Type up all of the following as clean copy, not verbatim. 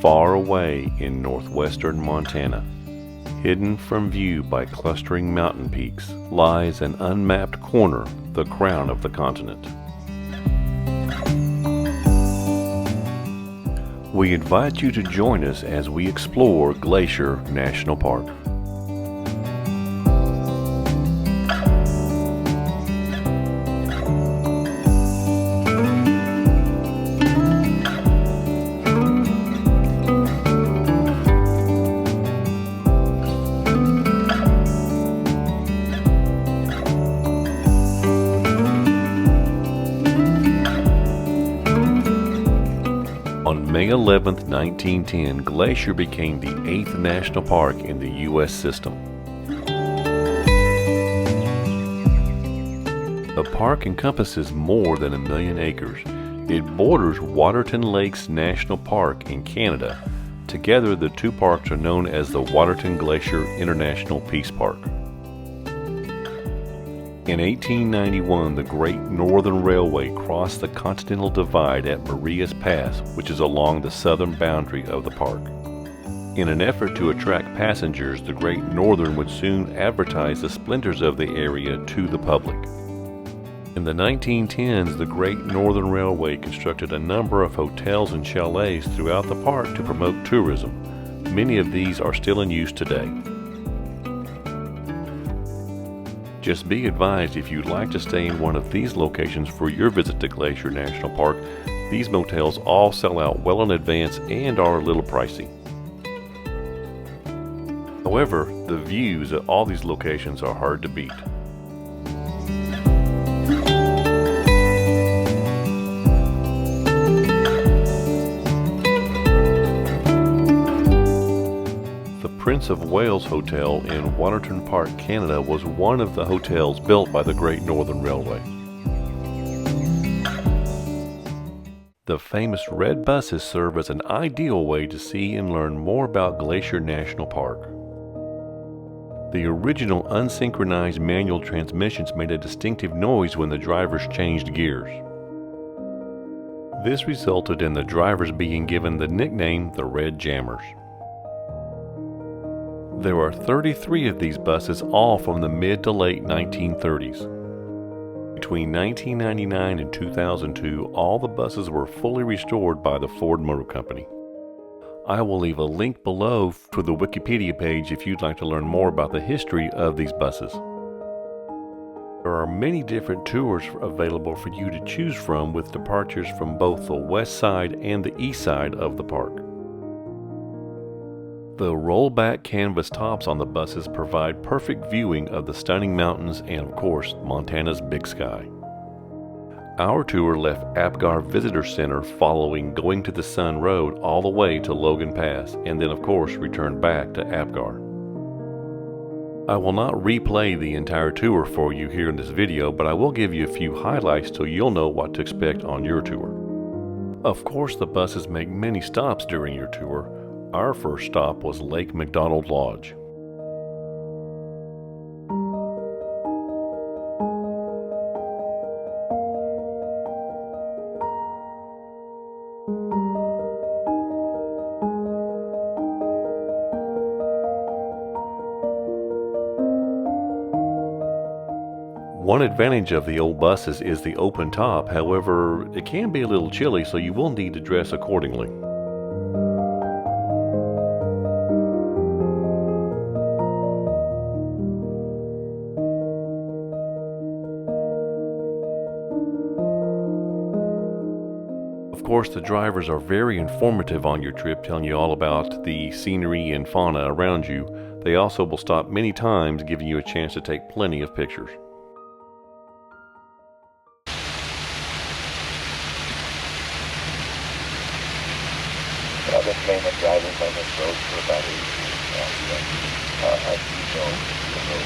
far away in northwestern Montana, hidden from view by clustering mountain peaks, lies an unmapped corner, the crown of the continent. We invite you to join us as we explore Glacier National Park. On May 11, 1910, Glacier became the 8th national park in the U.S. system. The park encompasses more than 1 million acres. It borders Waterton Lakes National Park in Canada. Together, the two parks are known as the Waterton Glacier International Peace Park. In 1891, the Great Northern Railway crossed the Continental Divide at Marias Pass, which is along the southern boundary of the park. In an effort to attract passengers, the Great Northern would soon advertise the splendors of the area to the public. In the 1910s, the Great Northern Railway constructed a number of hotels and chalets throughout the park to promote tourism. Many of these are still in use today. Just be advised, if you'd like to stay in one of these locations for your visit to Glacier National Park, these motels all sell out well in advance and are a little pricey. However, the views at all these locations are hard to beat. The Prince of Wales Hotel in Waterton Park, Canada was one of the hotels built by the Great Northern Railway. The famous red buses serve as an ideal way to see and learn more about Glacier National Park. The original unsynchronized manual transmissions made a distinctive noise when the drivers changed gears. This resulted in the drivers being given the nickname the Red Jammers. There are 33 of these buses, all from the mid to late 1930s. Between 1999 and 2002, all the buses were fully restored by the Ford Motor Company. I will leave a link below to the Wikipedia page if you'd like to learn more about the history of these buses. There are many different tours available for you to choose from, with departures from both the west side and the east side of the park. The rollback canvas tops on the buses provide perfect viewing of the stunning mountains and, of course, Montana's Big Sky. Our tour left Apgar Visitor Center following Going to the Sun Road all the way to Logan Pass, and then, of course, returned back to Apgar. I will not replay the entire tour for you here in this video, but I will give you a few highlights so you'll know what to expect on your tour. Of course, the buses make many stops during your tour. Our first stop was Lake McDonald Lodge. One advantage of the old buses is the open top. However, it can be a little chilly, so you will need to dress accordingly. Of course, the drivers are very informative on your trip, telling you all about the scenery and fauna around you. They also will stop many times, giving you a chance to take plenty of pictures. I've been mainly driving on this road for about 8 years now, so I do know the road.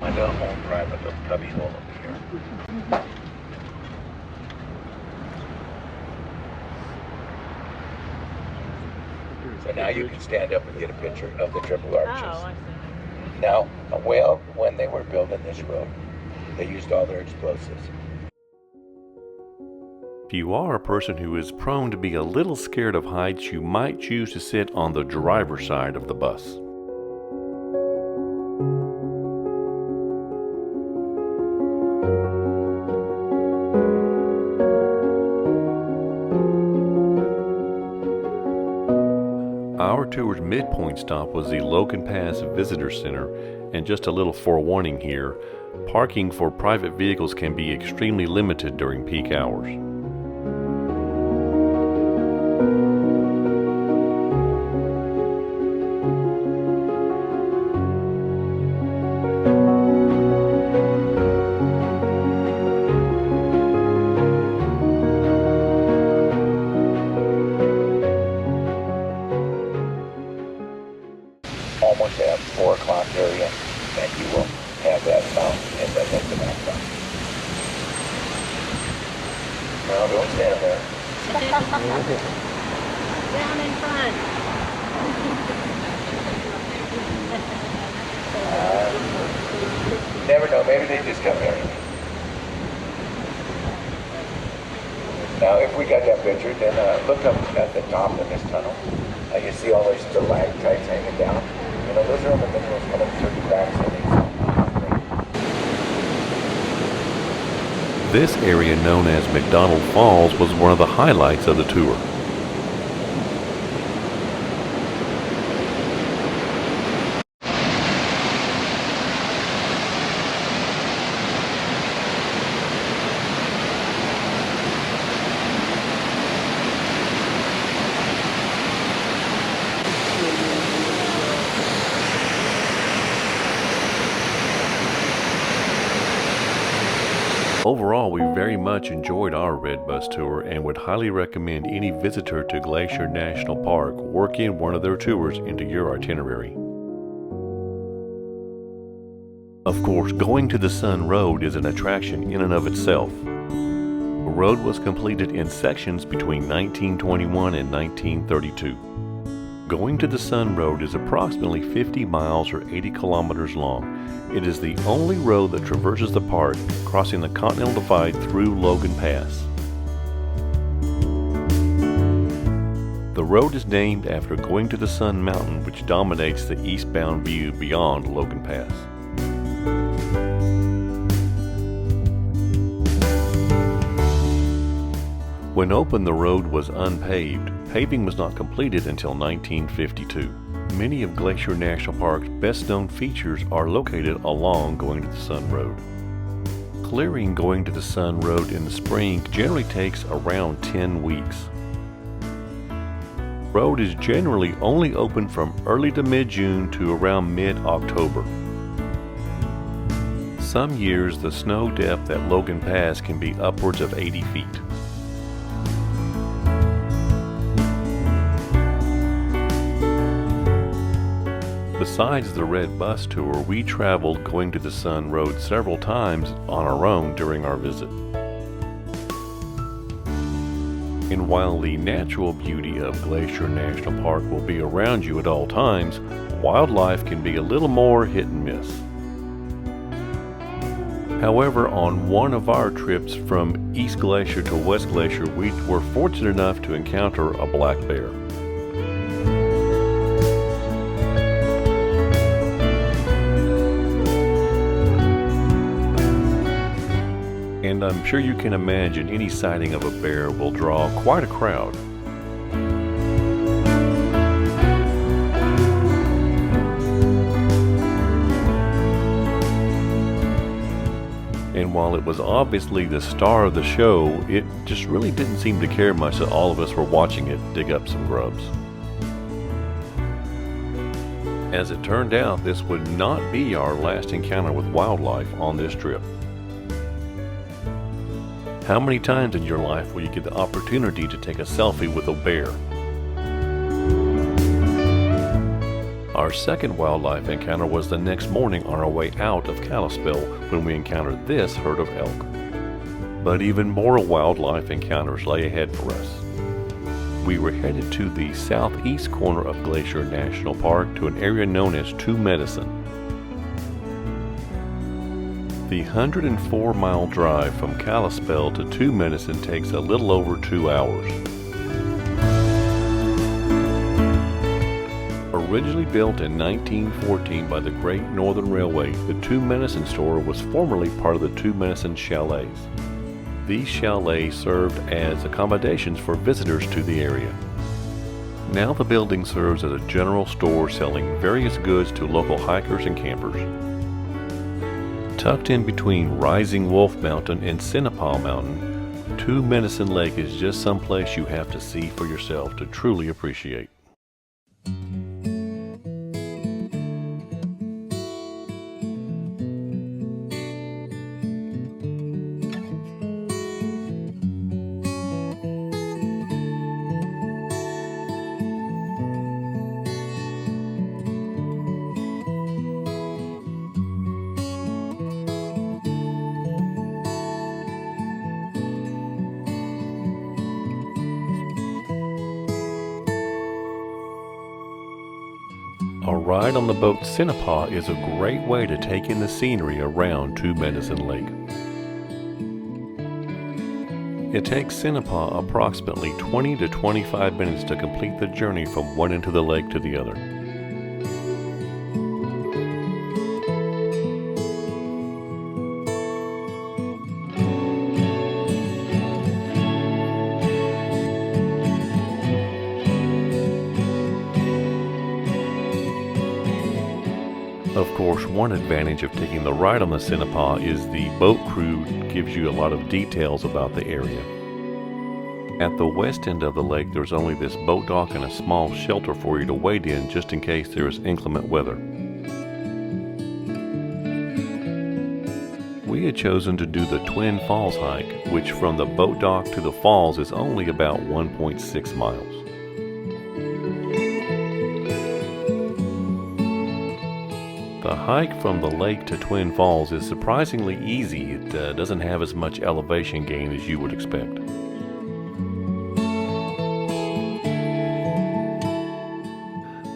My little home drive a little cubby hole over here. So now you can stand up and get a picture of the triple arches. Oh, I see. Now, well, when they were building this road, they used all their explosives. If you are a person who is prone to be a little scared of heights, you might choose to sit on the driver's side of the bus. Our tour's midpoint stop was the Logan Pass Visitor Center, and just a little forewarning here, parking for private vehicles can be extremely limited during peak hours. Almost at 4 o'clock area, and you will have that mountain and then hit the background. Now don't stand there. Down in front. Never know, maybe they just come here. Now if we got that picture, then look up at the top of this tunnel. You see all those stalactites hanging down. You know, those are all the minerals coming through the cracks in these. This area, known as McDonald Falls, was one of the highlights of the tour. Overall, we very much enjoyed our Red Bus tour and would highly recommend any visitor to Glacier National Park work in one of their tours into your itinerary. Of course, going to the Sun Road is an attraction in and of itself. The road was completed in sections between 1921 and 1932. Going to the Sun Road is approximately 50 miles or 80 kilometers long. It is the only road that traverses the park, crossing the Continental Divide through Logan Pass. The road is named after Going to the Sun Mountain, which dominates the eastbound view beyond Logan Pass. When opened, the road was unpaved. Paving was not completed until 1952. Many of Glacier National Park's best-known features are located along Going to the Sun Road. Clearing Going to the Sun Road in the spring generally takes around 10 weeks. The road is generally only open from early to mid-June to around mid-October. Some years, the snow depth at Logan Pass can be upwards of 80 feet. Besides the Red Bus tour, we traveled Going to the Sun Road several times on our own during our visit. And while the natural beauty of Glacier National Park will be around you at all times, wildlife can be a little more hit and miss. However, on one of our trips from East Glacier to West Glacier, we were fortunate enough to encounter a black bear. And I'm sure you can imagine any sighting of a bear will draw quite a crowd. And while it was obviously the star of the show, it just really didn't seem to care much that all of us were watching it dig up some grubs. As it turned out, this would not be our last encounter with wildlife on this trip. How many times in your life will you get the opportunity to take a selfie with a bear? Our second wildlife encounter was the next morning on our way out of Kalispell when we encountered this herd of elk. But even more wildlife encounters lay ahead for us. we were headed to the southeast corner of Glacier National Park to an area known as Two Medicine. The 104-mile drive from Kalispell to Two Medicine takes a little over 2 hours. Originally built in 1914 by the Great Northern Railway, the Two Medicine store was formerly part of the Two Medicine Chalets. These chalets served as accommodations for visitors to the area. Now the building serves as a general store selling various goods to local hikers and campers. Tucked in between Rising Wolf Mountain and Sinnepaw Mountain, Two Medicine Lake is just some place you have to see for yourself to truly appreciate. A ride on the boat Sinnepaw is a great way to take in the scenery around Two Medicine Lake. It takes Sinnepaw approximately 20 to 25 minutes to complete the journey from one end of the lake to the other. Of course, one advantage of taking the ride on the Sinnepaw is the boat crew gives you a lot of details about the area. At the west end of the lake, there's only this boat dock and a small shelter for you to wait in just in case there is inclement weather. We had chosen to do the Twin Falls hike, which from the boat dock to the falls is only about 1.6 miles. The hike from the lake to Twin Falls is surprisingly easy. It doesn't have as much elevation gain as you would expect.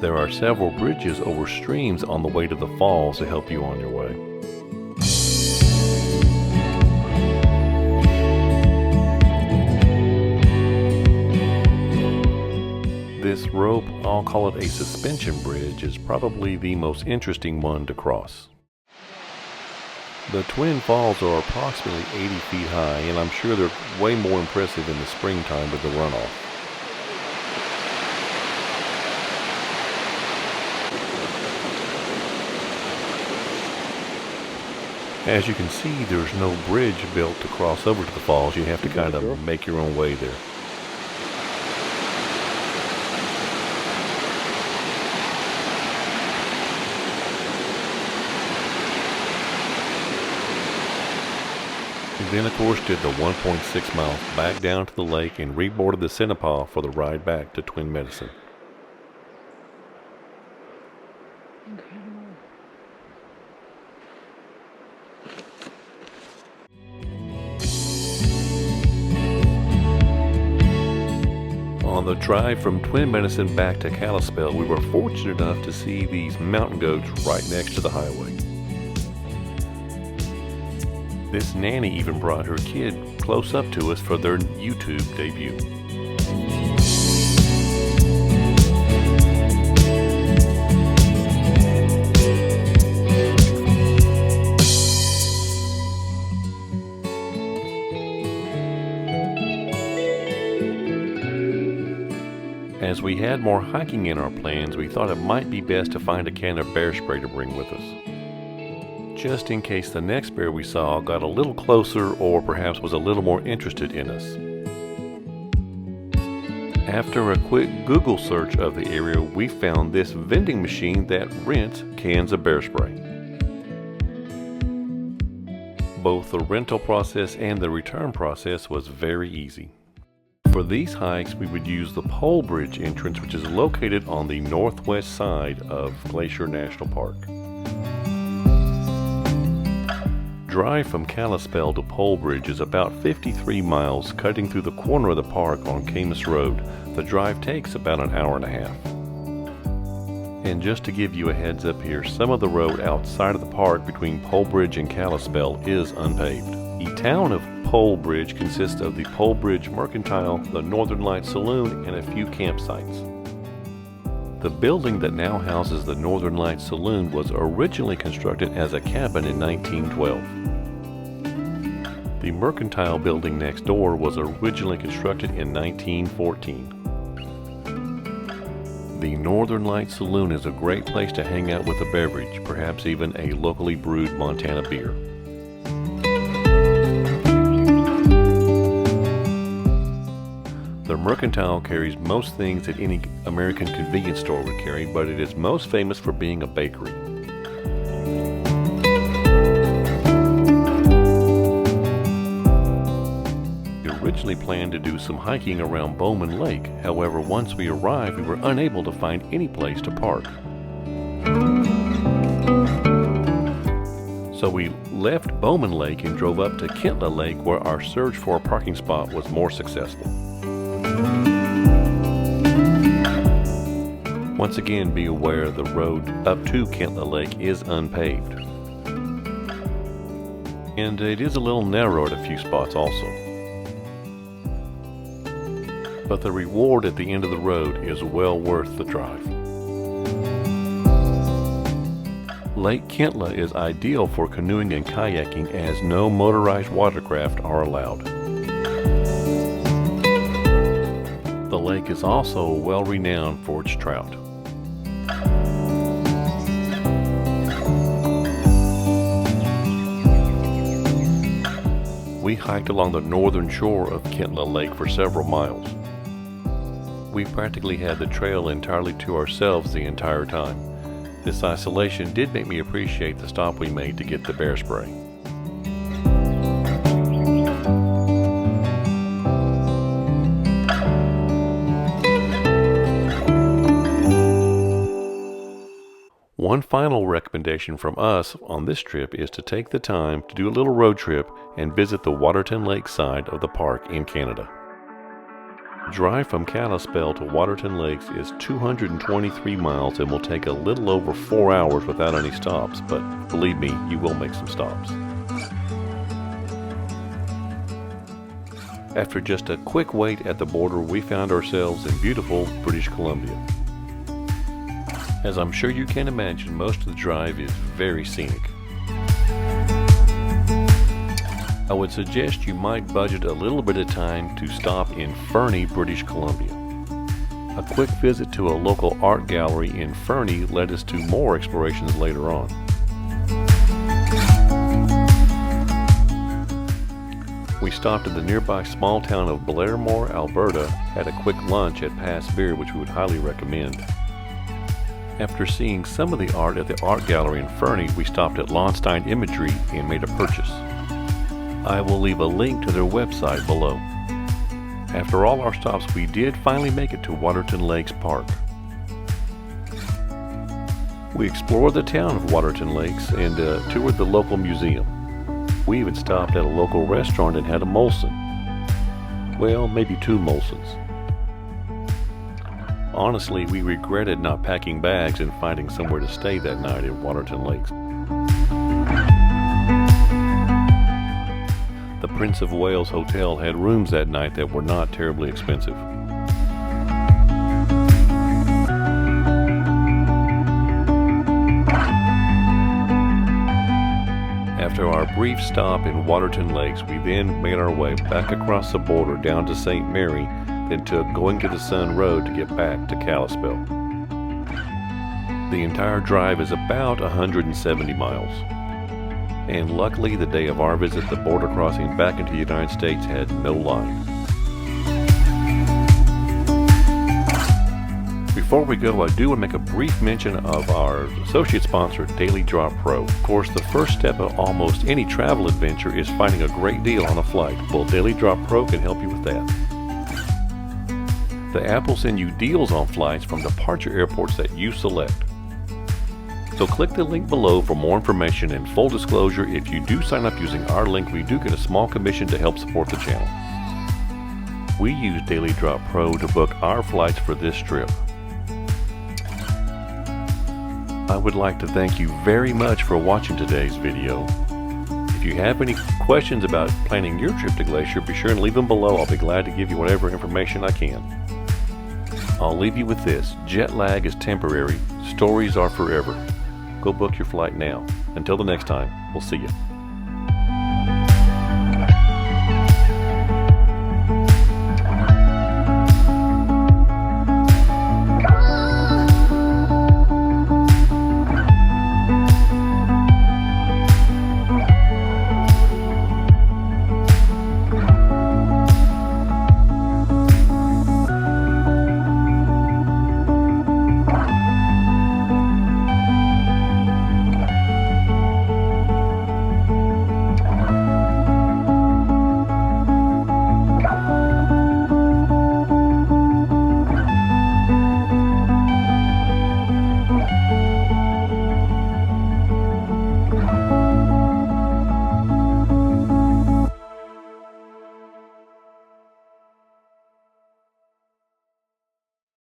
There are several bridges over streams on the way to the falls to help you on your way. This rope, I'll call it a suspension bridge, is probably the most interesting one to cross. The Twin Falls are approximately 80 feet high, and I'm sure they're way more impressive in the springtime with the runoff. As you can see, there's no bridge built to cross over to the falls. You have to kind of make your own way there. We then, of course, did the 1.6 miles back down to the lake and reboarded the Sinnepaw for the ride back to Twin Medicine. On the drive from Twin Medicine back to Kalispell, we were fortunate enough to see these mountain goats right next to the highway. This nanny even brought her kid close up to us for their YouTube debut. As we had more hiking in our plans, we thought it might be best to find a can of bear spray to bring with us, just in case the next bear we saw got a little closer or perhaps was a little more interested in us. After a quick Google search of the area, we found this vending machine that rents cans of bear spray. Both the rental process and the return process was very easy. For these hikes, we would use the Pole Bridge entrance, which is located on the northwest side of Glacier National Park. drive from Kalispell to Polebridge is about 53 miles, cutting through the corner of the park on Camas Road. The drive takes about an hour and a half. And just to give you a heads up here, some of the road outside of the park between Polebridge and Kalispell is unpaved. The town of Polebridge consists of the Polebridge Mercantile, the Northern Lights Saloon, and a few campsites. The building that now houses the Northern Lights Saloon was originally constructed as a cabin in 1912. The Mercantile building next door was originally constructed in 1914. The Northern Lights Saloon is a great place to hang out with a beverage, perhaps even a locally brewed Montana beer. The Mercantile carries most things that any American convenience store would carry, but it is most famous for being a bakery. We originally planned to do some hiking around Bowman Lake. However, once we arrived, we were unable to find any place to park. So we left Bowman Lake and drove up to Kentla Lake, where our search for a parking spot was more successful. Once again, be aware the road up to Kentla Lake is unpaved. And it is a little narrow at a few spots also. But the reward at the end of the road is well worth the drive. Lake Kentla is ideal for canoeing and kayaking as no motorized watercraft are allowed. The lake is also well renowned for its trout. We hiked along the northern shore of Kentla Lake for several miles. We practically had the trail entirely to ourselves the entire time. This isolation did make me appreciate the stop we made to get the bear spray. One final recommendation from us on this trip is to take the time to do a little road trip and visit the Waterton Lake side of the park in Canada. The drive from Kalispell to Waterton Lakes is 223 miles and will take a little over 4 hours without any stops, but believe me, you will make some stops. After just a quick wait at the border, we found ourselves in beautiful British Columbia. As I'm sure you can imagine, most of the drive is very scenic. I would suggest you might budget a little bit of time to stop in Fernie, British Columbia. A quick visit to a local art gallery in Fernie led us to more explorations later on. We stopped at the nearby small town of Blairmore, Alberta, had a quick lunch at Pass Beer, which we would highly recommend. After seeing some of the art at the art gallery in Fernie, we stopped at Launstein Imagery and made a purchase. I will leave a link to their website below. After all our stops, we did finally make it to Waterton Lakes Park. We explored the town of Waterton Lakes and toured the local museum. We even stopped at a local restaurant and had a Molson. Well, maybe 2 Molsons. Honestly, we regretted not packing bags and finding somewhere to stay that night at Waterton Lakes. The Prince of Wales Hotel had rooms that night that were not terribly expensive. After our brief stop in Waterton Lakes, we then made our way back across the border down to St. Mary, then took Going to the Sun Road to get back to Kalispell. The entire drive is about 170 miles. And luckily, the day of our visit, the border crossing back into the United States had no line. Before we go, I do want to make a brief mention of our associate sponsor, Daily Drop Pro. Of course, the first step of almost any travel adventure is finding a great deal on a flight. Well, Daily Drop Pro can help you with that. The app will send you deals on flights from departure airports that you select. So click the link below for more information, and full disclosure, if you do sign up using our link, we do get a small commission to help support the channel. We use Daily Drop Pro to book our flights for this trip. I would like to thank you very much for watching today's video. If you have any questions about planning your trip to Glacier, be sure and leave them below. I'll be glad to give you whatever information I can. I'll leave you with this: jet lag is temporary, stories are forever. Go book your flight now. Until the next time, we'll see you.